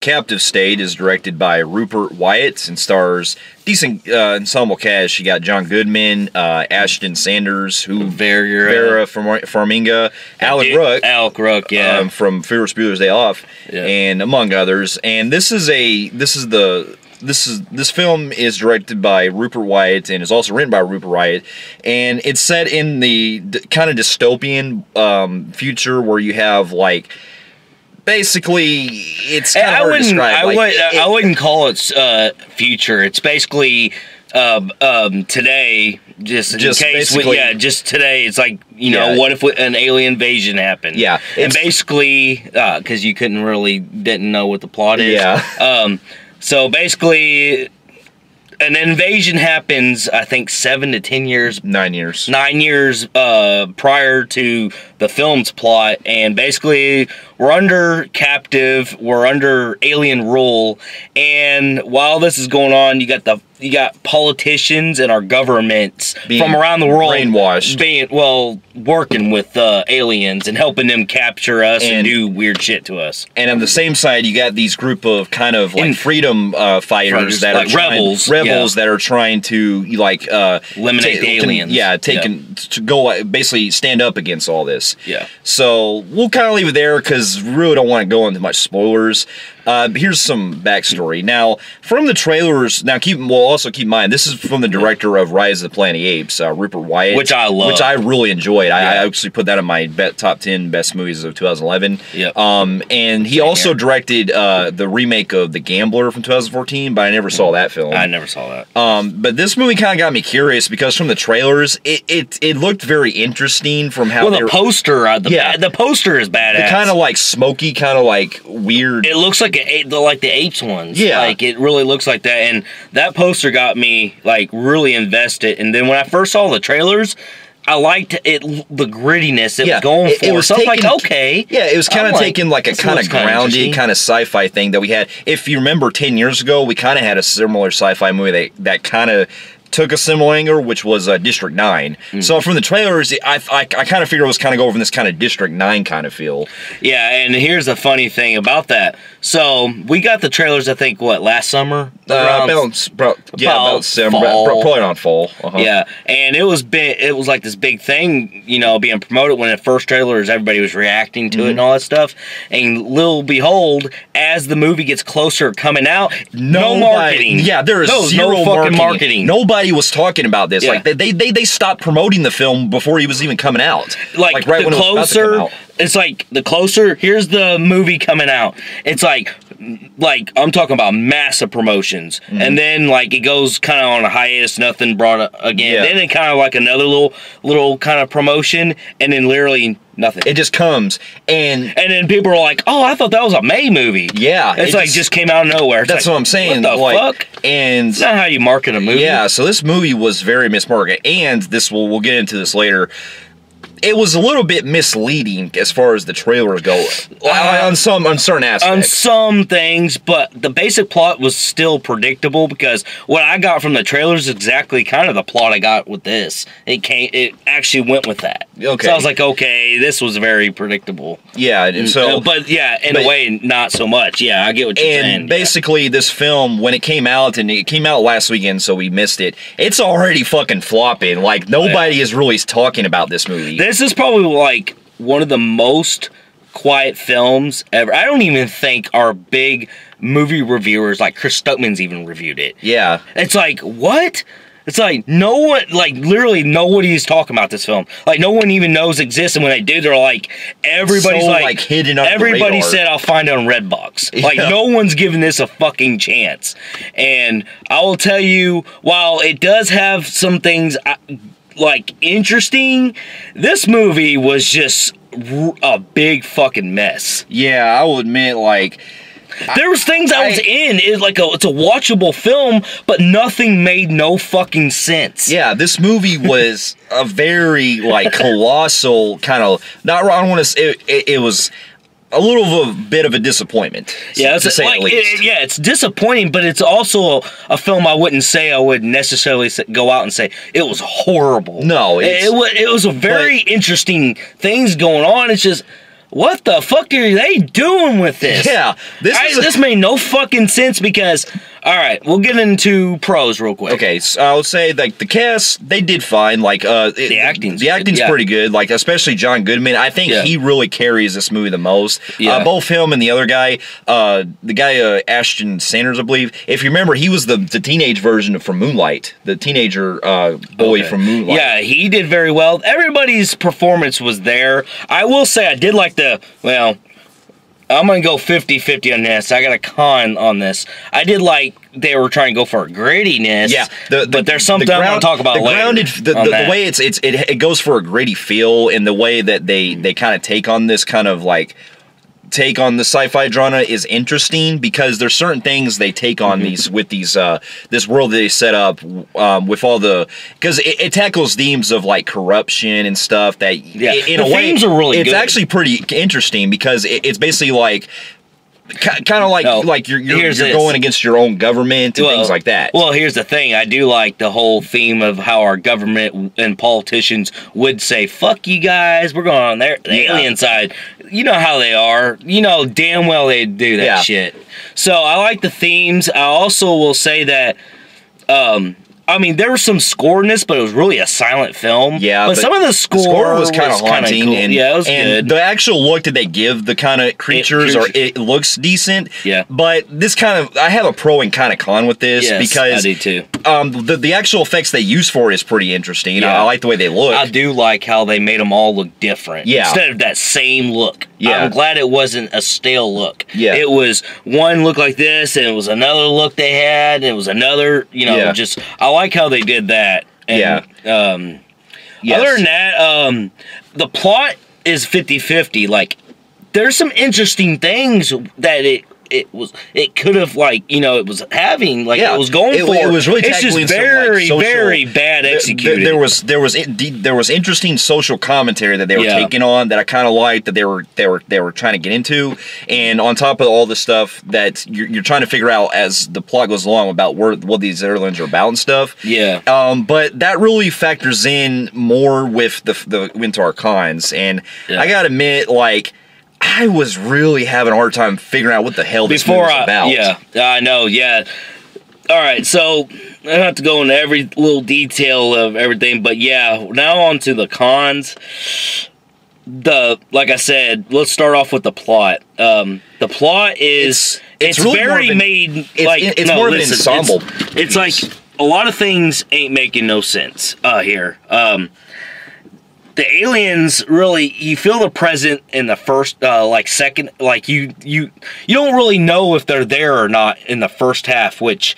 Captive State is directed by Rupert Wyatt and stars decent ensemble cast. You got John Goodman, Ashton Sanders, Vera Farmiga, Alec Ruck, yeah, from Ferris Bueller's Day Off, and among others. And this film is directed by Rupert Wyatt and is also written by Rupert Wyatt, and it's set in the kind of dystopian future where you have like. Basically, it's kind of hard to describe. I wouldn't call it future. It's basically today. Just today. It's like what if an alien invasion happened? Yeah, and basically, because you didn't know what the plot is. Yeah. So basically, an invasion happens. I think 7 to 10 years. 9 years. 9 years prior to the film's plot, and basically we're under alien rule, and while this is going on, you got politicians and our governments from around the world brainwashed, working with aliens and helping them capture us and do weird shit to us. And on the same side, you got these group of kind of like freedom fighters that are rebels that are trying to eliminate the aliens. To go basically stand up against all this. Yeah. So we'll kind of leave it there because we really don't want to go into much spoilers. Here's some backstory. Now, from the trailers, we'll also keep in mind, this is from the director of Rise of the Planet of the Apes, Rupert Wyatt. Which I love. Which I really enjoyed. I actually put that in my top 10 best movies of 2011. Yep. And he also directed the remake of The Gambler from 2014, but I never saw that film. I never saw that. But this movie kind of got me curious because from the trailers, it looked very interesting from how the poster, the poster is badass. The kind of like smoky, kind of like weird. It looks like the Apes ones. Yeah. Like, it really looks like that. And that poster got me, like, really invested. And then when I first saw the trailers, I liked the grittiness it was going for. It was okay. Yeah, it was kind of taking like a kind of grounded kind of sci-fi thing that we had. If you remember 10 years ago, we kind of had a similar sci-fi movie that kind of took a similar angle, which was District 9. So from the trailers, I kind of figured it was kind of going from this kind of District 9 kind of feel. Yeah, and here's the funny thing about that. So we got the trailers, I think, last summer? About summer, probably on fall. Yeah, and it was like this big thing, being promoted when the first trailers, everybody was reacting to it and all that stuff. And little behold, as the movie gets closer coming out, no marketing. Yeah, there is zero fucking marketing. Nobody was talking about this. Yeah. Like they stopped promoting the film before he was even coming out. Like right when closer, it was about to come out. It's like the closer. Here's the movie coming out. It's like I'm talking about massive promotions, and then like it goes kind of on a hiatus. Nothing brought up again. Yeah. Then it kind of like another little kind of promotion, and then literally nothing. It just comes, and then people are like, "Oh, I thought that was a May movie." Yeah, it's like just came out of nowhere. That's what I'm saying. What the fuck? And it's not how you market a movie. Yeah, so this movie was very mismarketed, and we'll get into this later. It was a little bit misleading as far as the trailers go, on certain aspects. On some things, but the basic plot was still predictable because what I got from the trailers is exactly kind of the plot I got with this. It actually went with that. Okay. So I was like, okay, this was very predictable. Yeah, and so... But yeah, in a way, not so much. Yeah, I get what you're saying. And basically, this film, when it came out, and it came out last weekend, so we missed it, it's already fucking flopping. Like, nobody is really talking about this movie. This is probably like one of the most quiet films ever. I don't even think our big movie reviewers, like Chris Stuckman's, even reviewed it. Yeah. It's like, what? It's like, no one, like, literally nobody's talking about this film. Like, no one even knows exists, and when they do, they're like, everybody's so, like hidden under everybody the radar. Said, I'll find it on Redbox. Yeah. Like, no one's giving this a fucking chance. And I will tell you, while it does have some things... like interesting, this movie was just a big fucking mess. Yeah, I will admit, like, there was things I was in. It's a watchable film, but nothing made no fucking sense. Yeah, this movie was a very like colossal kind of. I don't want to say it was. A little bit of a disappointment. Yeah, it's disappointing, but it's also a film I wouldn't say I would necessarily go out and say it was horrible. No, it was a very interesting things going on. It's just what the fuck are they doing with this? Yeah, this made no fucking sense because, all right, we'll get into pros real quick. Okay, so I would say like the cast, they did fine. Like the acting's pretty good. Like especially John Goodman, I think he really carries this movie the most. Yeah. Both him and the other guy, Ashton Sanders, I believe. If you remember, he was the teenage version from Moonlight, the teenager boy from Moonlight. Yeah, he did very well. Everybody's performance was there. I will say I did like I'm going to go 50-50 on this. I got a con on this. I did like they were trying to go for a grittiness. Yeah. But there's something I want to talk about later. The way it goes for a gritty feel, and the way that they kind of take on this kind of like take on the sci-fi genre is interesting, because there's certain things they take on this world that they set up with all the, because it tackles themes of like corruption and stuff that in a way themes are really it's actually pretty interesting, because it's basically like kind of like you're going against your own government and things like that. Well, here's the thing. I do like the whole theme of how our government and politicians would say, fuck you guys, we're going on the alien side. You know how they are. You know damn well they do that shit. So I like the themes. I also will say that I mean, there was some score in this, but it was really a silent film. Yeah, but some of the score was kind of haunting. Cool. And, it was good. The actual look that they give the kind of creatures, it looks decent. Yeah. But this I have a pro and kind of con with this, because I do too. The actual effects they use for it is pretty interesting. Yeah. I like the way they look. I do like how they made them all look different. Yeah. Instead of that same look. Yeah. I'm glad it wasn't a stale look. Yeah. It was one look like this, and it was another look they had, and it was another, just, I like how they did that. And, other than that, the plot is 50-50. Like, there's some interesting things that it could have, like, it was having, like, it was going for. It was really it's just very, very bad executed. There was interesting social commentary that they were taking on that I kind of liked, that they were trying to get into, and on top of all the stuff that you're trying to figure out as the plot goes along about what these aliens are about and stuff. Yeah. But that really factors in more with the into our cons, and I gotta admit, like, I was really having a hard time figuring out what the hell this movie was about. Yeah, I know, yeah. All right, so I don't have to go into every little detail of everything, but yeah, now on to the cons. Like I said, let's start off with the plot. The plot is it's really very made like it's more of an ensemble. It's like a lot of things ain't making no sense here. The aliens really, you feel the presence in the first, second, like you don't really know if they're there or not in the first half, which,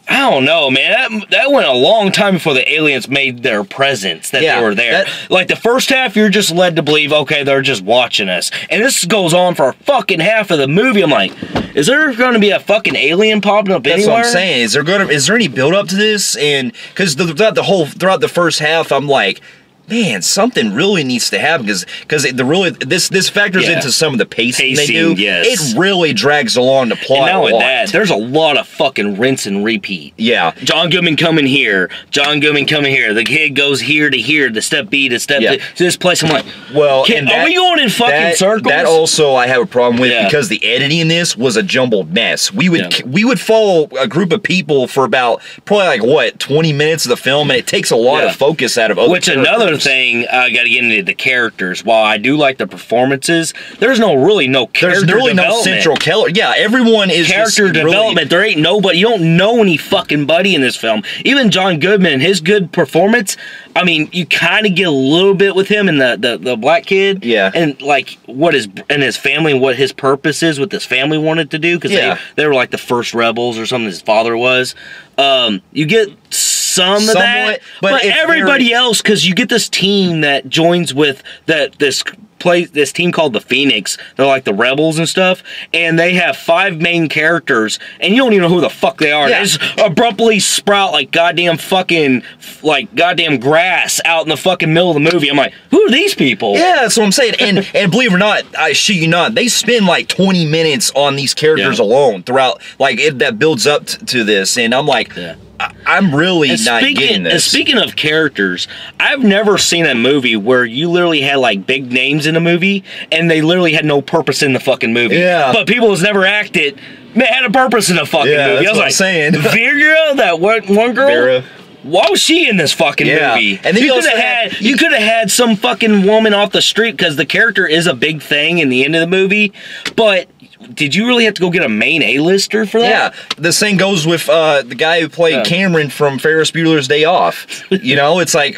I don't know, man, that went a long time before the aliens made their presence, that they were there. Like, the first half, you're just led to believe, okay, they're just watching us. And this goes on for a fucking half of the movie. I'm like, is there going to be a fucking alien popping up anywhere? That's what I'm saying. Is there any build up to this? And, because throughout the first half, I'm like, man, something really needs to happen, because this factors into some of the pacing they do. Yes. It really drags along the plot. And now with that, there's a lot of fucking rinse and repeat. Yeah. John Goodman coming here. John Goodman coming here. The kid goes here to here, to step B to step to this place. I'm like, well, are we going in fucking circles? That also I have a problem with, because the editing in this was a jumbled mess. We would follow a group of people for about probably 20 minutes of the film, and it takes a lot of focus out of other characters. Another thing, I got to get into the characters. While I do like the performances, there's really no character development. No central killer. Yeah, everyone is character development. There ain't nobody. You don't know any fucking buddy in this film. Even John Goodman, his good performance. I mean, you kind of get a little bit with him and the black kid. Yeah. And like his family and what his purpose is, what this family wanted to do, because they were like the first rebels or something. His father was. You get some of that, but everybody else, because you get this team that joins with this team called the Phoenix. They're like the rebels and stuff, and they have 5 main characters, and you don't even know who the fuck they are. They just abruptly sprout like goddamn grass out in the fucking middle of the movie. I'm like, who are these people? Yeah, that's what I'm saying. And believe it or not, I shit you not, they spend like 20 minutes on these characters alone throughout, like that builds up to this, and I'm like, I'm really not getting this. And speaking of characters, I've never seen a movie where you literally had like big names in in a movie, and they literally had no purpose in the fucking movie. Yeah. But people who's never acted had a purpose in a fucking movie. That's I was what like, I'm saying. Vera, that one girl. Vera. Why was she in this fucking movie? And then you could have had some fucking woman off the street, because the character is a big thing in the end of the movie. But did you really have to go get a main A-lister for that? Yeah, the same goes with the guy who played Cameron from Ferris Bueller's Day Off. You know, it's like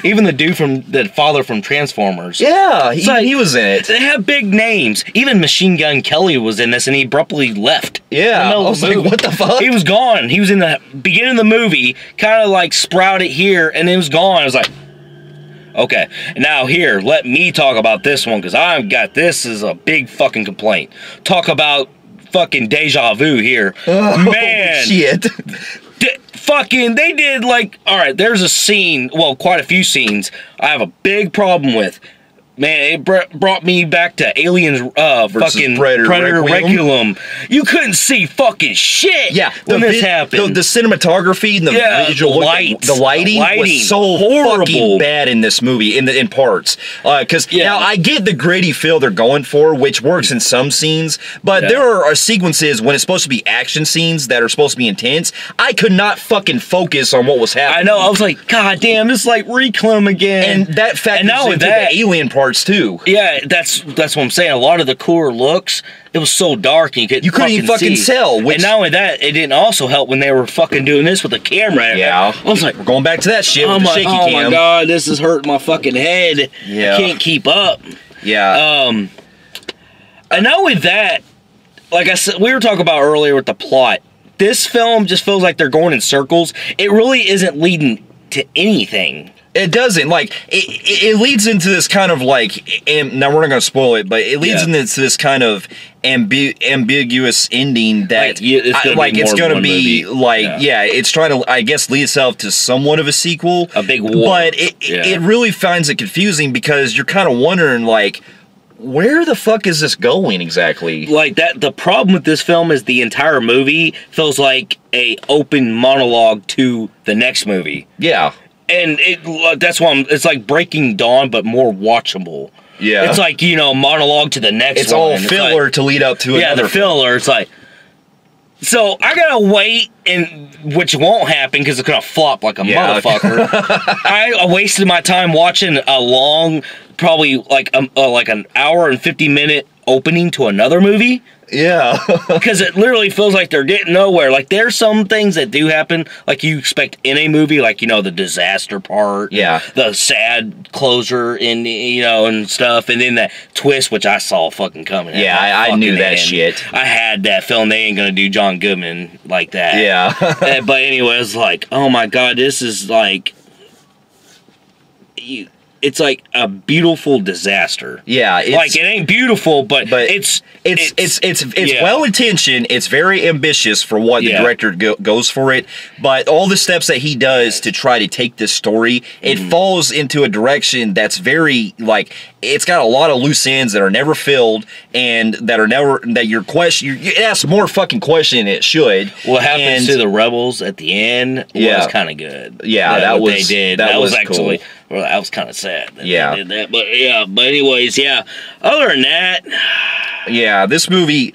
even the dude from the father from Transformers. Yeah, he was in it. They have big names. Even Machine Gun Kelly was in this, and he abruptly left. Yeah, I was like, what the fuck? He was gone. He was in the beginning of the movie, kind of like sprouted here, and then was gone. I was like, okay, now here, let me talk about this one, because I've got this is a big fucking complaint. Talk about fucking deja vu here. Oh, man. Shit. They did like, all right, there's a scene, well, quite a few scenes I have a big problem with. Man, it brought me back to Aliens fucking Predator Requiem. You couldn't see fucking shit when this happened. The cinematography and the visual lights, the lighting was so fucking bad in this movie, in parts. Because now I get the gritty feel they're going for, which works in some scenes, but there are sequences when it's supposed to be action scenes that are supposed to be intense. I could not fucking focus on what was happening. I know, I was like, god damn, this is like Requiem again. And that factors into the alien parts too. Yeah, that's what I'm saying. A lot of the cooler looks, it was so dark and you couldn't even fucking tell. And not only that, it didn't also help when they were fucking doing this with the camera. Yeah, I was like, we're going back to that shit with the shaky cam. Oh my god, this is hurting my fucking head. Yeah, I can't keep up. Yeah. And not with that, like I said, we were talking about earlier with the plot. This film just feels like they're going in circles. It really isn't leading to anything. It doesn't. Like, it leads into this kind of like, now we're not going to spoil it, but it leads into this kind of ambiguous ending that, it's going to be it's trying to, I guess, lead itself to somewhat of a sequel. A big war. But it really finds it confusing, because you're kind of wondering, like, where the fuck is this going exactly? Like that, the problem with this film is the entire movie feels like a open monologue to the next movie. Yeah. And that's why it's like Breaking Dawn, but more watchable. Yeah. It's like, monologue to the next one. It's all filler to lead up to another the filler. It's like, so I gotta wait, which won't happen because it's gonna flop like a motherfucker. I wasted my time watching a long, probably like an hour and 50-minute opening to another movie. Yeah. Because it literally feels like they're getting nowhere. Like, there's some things that do happen, like you expect in a movie, like, the disaster part. Yeah. The sad closure, and stuff. And then that twist, which I saw fucking coming. Yeah, I knew that shit. I had that feeling they ain't gonna do John Goodman like that. Yeah. But anyway, it's like, oh my god, this is like... It's like a beautiful disaster. Yeah, like it ain't beautiful, but it's well intentioned. It's very ambitious for what the director goes for it. But all the steps that he does to try to take this story, it falls into a direction that's very it's got a lot of loose ends that are never filled, and it asks more fucking question than it should. What happens to the rebels at the end was kind of good. Yeah, that was actually cool. Well, that was kind of sad. That they did that. But anyways, other than that, this movie,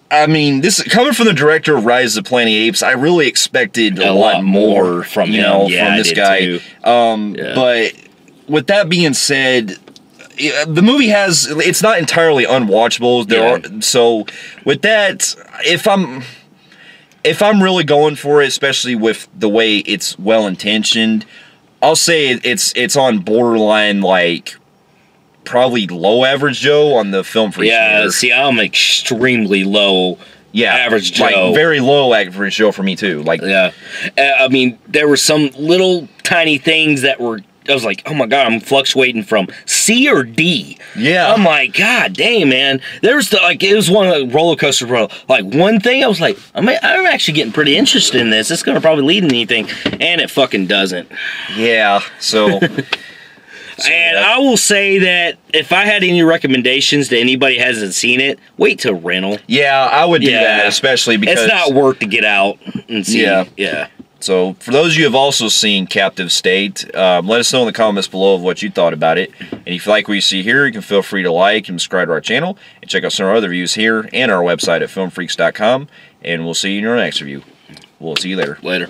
I mean, this coming from the director of Rise of the Planet of the Apes, I really expected a lot more from from this guy. But with that being said, the movie it's not entirely unwatchable. So with that, if I'm really going for it, especially with the way it's well intentioned, I'll say it's on borderline, like, probably low average Joe on the film Phreeks. Yeah, see, I'm extremely low average Joe. Like, very low average Joe for me, too. Like, I mean, there were some little tiny things that were... I was like, oh my god, I'm fluctuating from C or D. Yeah. I'm like, god damn, man. There's it was one of the roller coasters where, like, one thing I was like, I'm actually getting pretty interested in this. It's gonna probably lead to anything, and it fucking doesn't. Yeah. So. And I will say that if I had any recommendations to anybody who hasn't seen it, wait till rental. Yeah, I would do that, especially because it's not worth to get out and see. Yeah. So, for those of you who have also seen Captive State, let us know in the comments below of what you thought about it. And if you like what you see here, you can feel free to like and subscribe to our channel. And check out some of our other reviews here and our website at filmphreeks.com. And we'll see you in our next review. We'll see you later. Later.